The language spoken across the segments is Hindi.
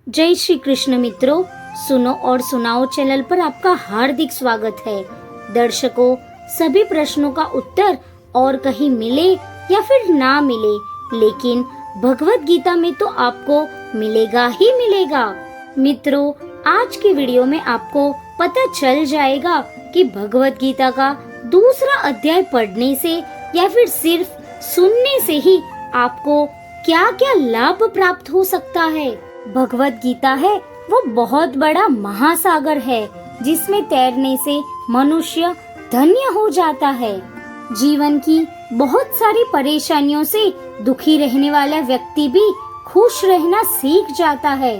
जय श्री कृष्ण मित्रों, सुनो और सुनाओ चैनल पर आपका हार्दिक स्वागत है। दर्शकों, सभी प्रश्नों का उत्तर और कहीं मिले या फिर ना मिले, लेकिन भगवत गीता में तो आपको मिलेगा ही मिलेगा। मित्रों, आज के वीडियो में आपको पता चल जाएगा कि भगवत गीता का दूसरा अध्याय पढ़ने से या फिर सिर्फ सुनने से ही आपको क्या क्या लाभ प्राप्त हो सकता है। भगवत गीता है वो बहुत बड़ा महासागर है जिसमें तैरने से मनुष्य धन्य हो जाता है। जीवन की बहुत सारी परेशानियों से दुखी रहने वाला व्यक्ति भी खुश रहना सीख जाता है।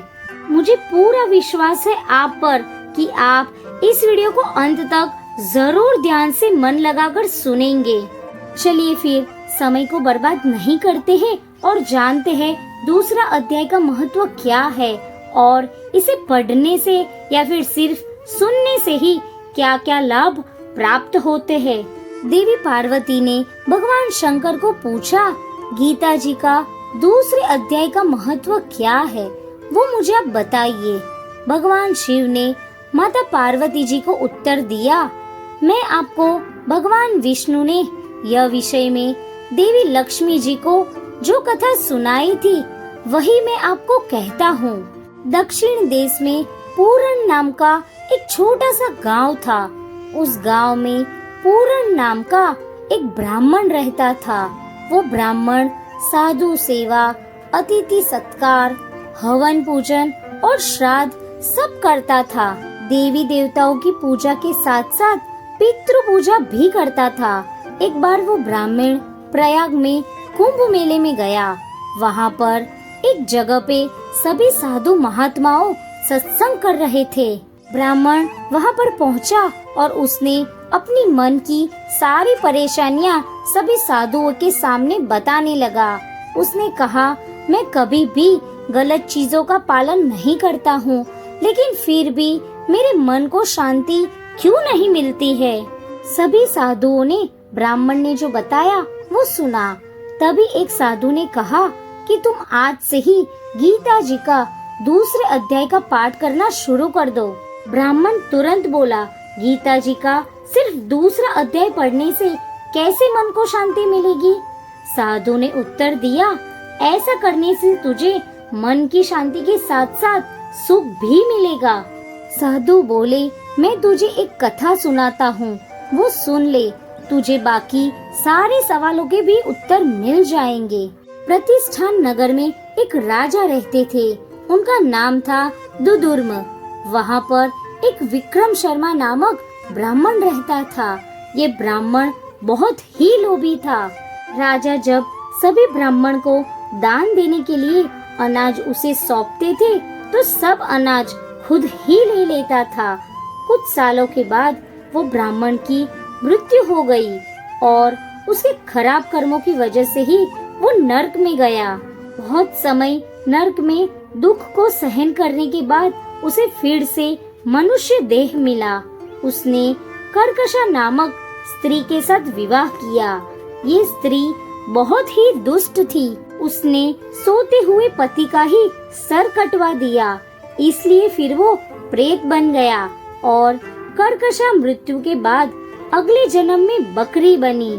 मुझे पूरा विश्वास है आप पर कि आप इस वीडियो को अंत तक जरूर ध्यान से मन लगाकर सुनेंगे। चलिए फिर समय को बर्बाद नहीं करते हैं और जानते हैं दूसरा अध्याय का महत्व क्या है और इसे पढ़ने से या फिर सिर्फ सुनने से ही क्या क्या लाभ प्राप्त होते हैं। देवी पार्वती ने भगवान शंकर को पूछा, गीता जी का दूसरे अध्याय का महत्व क्या है, वो मुझे आप बताइए। भगवान शिव ने माता पार्वती जी को उत्तर दिया, मैं आपको भगवान विष्णु ने यह विषय में देवी लक्ष्मी जी को जो कथा सुनाई थी वही मैं आपको कहता हूँ। दक्षिण देश में पूरन नाम का एक छोटा सा गांव था। उस गांव में पूरन नाम का एक ब्राह्मण रहता था। वो ब्राह्मण साधु सेवा, अतिथि सत्कार, हवन पूजन और श्राद्ध सब करता था। देवी देवताओं की पूजा के साथ साथ पितृ पूजा भी करता था। एक बार वो ब्राह्मण प्रयाग में कुंभ मेले में गया। वहाँ पर एक जगह पे सभी साधु महात्माओं सत्संग कर रहे थे। ब्राह्मण वहाँ पर पहुँचा और उसने अपनी मन की सारी परेशानियाँ सभी साधुओं के सामने बताने लगा। उसने कहा, मैं कभी भी गलत चीजों का पालन नहीं करता हूँ, लेकिन फिर भी मेरे मन को शांति क्यों नहीं मिलती है। सभी साधुओं ने ब्राह्मण ने जो बताया वो सुना। तभी एक साधु ने कहा कि तुम आज से ही गीता जी का दूसरे अध्याय का पाठ करना शुरू कर दो। ब्राह्मण तुरंत बोला, गीता जी का सिर्फ दूसरा अध्याय पढ़ने से कैसे मन को शांति मिलेगी। साधु ने उत्तर दिया, ऐसा करने से तुझे मन की शांति के साथ साथ सुख भी मिलेगा। साधु बोले, मैं तुझे एक कथा सुनाता हूँ, वो सुन ले, तुझे बाकी सारे सवालों के भी उत्तर मिल जाएंगे। प्रतिष्ठान नगर में एक राजा रहते थे। उनका नाम था दुदुर्म। वहाँ पर एक विक्रम शर्मा नामक ब्राह्मण रहता था। ये ब्राह्मण बहुत ही लोभी था। राजा जब सभी ब्राह्मण को दान देने के लिए अनाज उसे सौंपते थे तो सब अनाज खुद ही ले लेता था। कुछ सालों के बाद वो ब्राह्मण की मृत्यु हो गई और उसके खराब कर्मों की वजह से ही वो नरक में गया। बहुत समय नरक में दुख को सहन करने के बाद उसे फिर से मनुष्य देह मिला। उसने कर्कशा नामक स्त्री के साथ विवाह किया। ये स्त्री बहुत ही दुष्ट थी। उसने सोते हुए पति का ही सर कटवा दिया, इसलिए फिर वो प्रेत बन गया और कर्कशा मृत्यु के बाद अगले जन्म में बकरी बनी।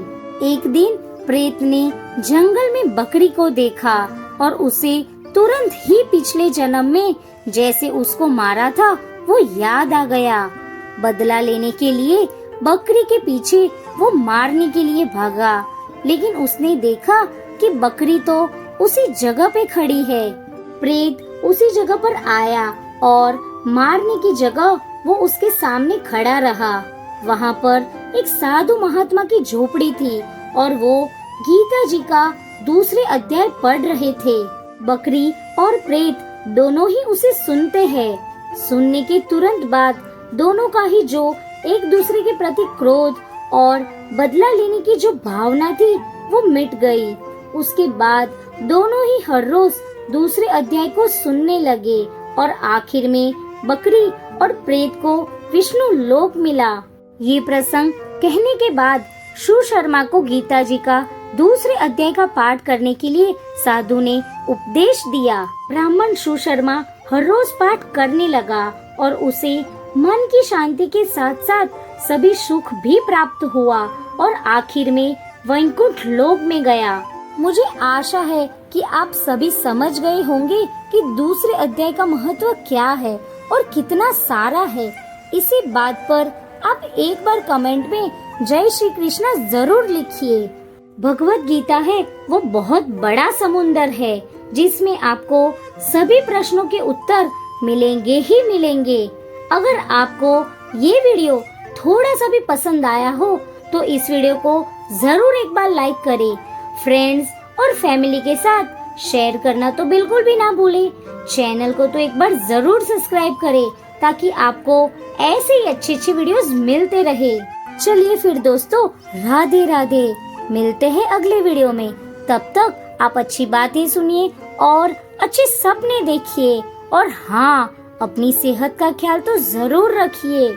एक दिन प्रेत ने जंगल में बकरी को देखा और उसे तुरंत ही पिछले जन्म में जैसे उसको मारा था वो याद आ गया। बदला लेने के लिए बकरी के पीछे वो मारने के लिए भागा, लेकिन उसने देखा कि बकरी तो उसी जगह पे खड़ी है। प्रेत उसी जगह पर आया और मारने की जगह वो उसके सामने खड़ा रहा। वहाँ पर एक साधु महात्मा की झोपड़ी थी और वो गीता जी का दूसरे अध्याय पढ़ रहे थे। बकरी और प्रेत दोनों ही उसे सुनते हैं। सुनने के तुरंत बाद दोनों का ही जो एक दूसरे के प्रति क्रोध और बदला लेने की जो भावना थी वो मिट गई। उसके बाद दोनों ही हर रोज दूसरे अध्याय को सुनने लगे और आखिर में बकरी और प्रेत को विष्णु लोक मिला। ये प्रसंग कहने के बाद शु शर्मा को गीता जी का दूसरे अध्याय का पाठ करने के लिए साधु ने उपदेश दिया। ब्राह्मण शु शर्मा हर रोज पाठ करने लगा और उसे मन की शांति के साथ साथ सभी सुख भी प्राप्त हुआ और आखिर में वैकुंठ लोक में गया। मुझे आशा है कि आप सभी समझ गए होंगे कि दूसरे अध्याय का महत्व क्या है और कितना सारा है। इसी बात पर आप एक बार कमेंट में जय श्री कृष्णा जरूर लिखिए। भगवत गीता है वो बहुत बड़ा समुंदर है जिसमें आपको सभी प्रश्नों के उत्तर मिलेंगे ही मिलेंगे। अगर आपको ये वीडियो थोड़ा सा भी पसंद आया हो तो इस वीडियो को जरूर एक बार लाइक करें। फ्रेंड्स और फैमिली के साथ शेयर करना तो बिल्कुल भी ना भूलें। चैनल को तो एक बार जरूर सब्सक्राइब करें ताकि आपको ऐसे ही अच्छी वीडियोस मिलते रहे। चलिए फिर दोस्तों, राधे राधे। मिलते हैं अगले वीडियो में। तब तक आप अच्छी बातें सुनिए और अच्छे सपने देखिए और हाँ, अपनी सेहत का ख्याल तो जरूर रखिए।